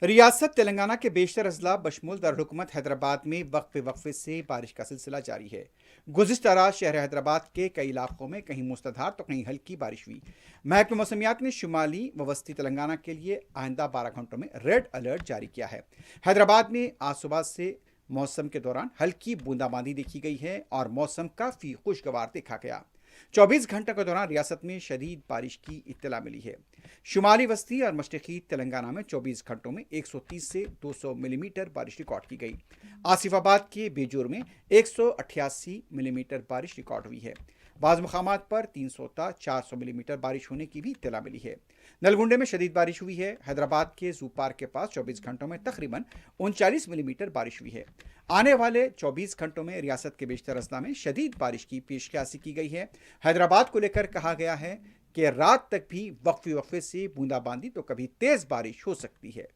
रियासत तेलंगाना के बेशतर अजला बशमूल दारकूमत हैदराबाद में वक्फे वक्फे से बारिश का सिलसिला जारी है। गुज़िश्ता रात शहर हैदराबाद के कई इलाकों में कहीं मूसलाधार तो कहीं हल्की बारिश हुई। महकमा मौसमियात ने शुमाली व वस्ती तेलंगाना के लिए आइंदा 12 घंटों में रेड अलर्ट जारी किया है। हैदराबाद में आज सुबह से मौसम के दौरान हल्की बूंदाबांदी देखी गई है और मौसम काफ़ी खुशगवार देखा गया। 24 घंटों के दौरान रियासत में शदीद बारिश की इत्तला मिली है। शुमाली वस्ती और मशरकी तेलंगाना में 24 घंटों में 130 से 200 मिलीमीटर बारिश रिकॉर्ड की गई। आसिफाबाद के बेजोर में 188 मिलीमीटर बारिश रिकॉर्ड हुई है। बाज़ मकामात पर 300 ता 400 मिलीमीटर बारिश होने की भी इत्तला मिली है। नलगुंडे में शदीद बारिश हुई है। हैदराबाद के जू पार्क के पास 24 घंटों में तकरीबन 39 मिलीमीटर बारिश हुई है। आने वाले 24 घंटों में रियासत के बेशतर अजला में शदीद बारिश की पेशकशी की गई है। हैदराबाद को लेकर कहा गया है कि रात तक भी वक्फे वक्फे से बूंदाबांदी तो कभी तेज बारिश हो सकती है।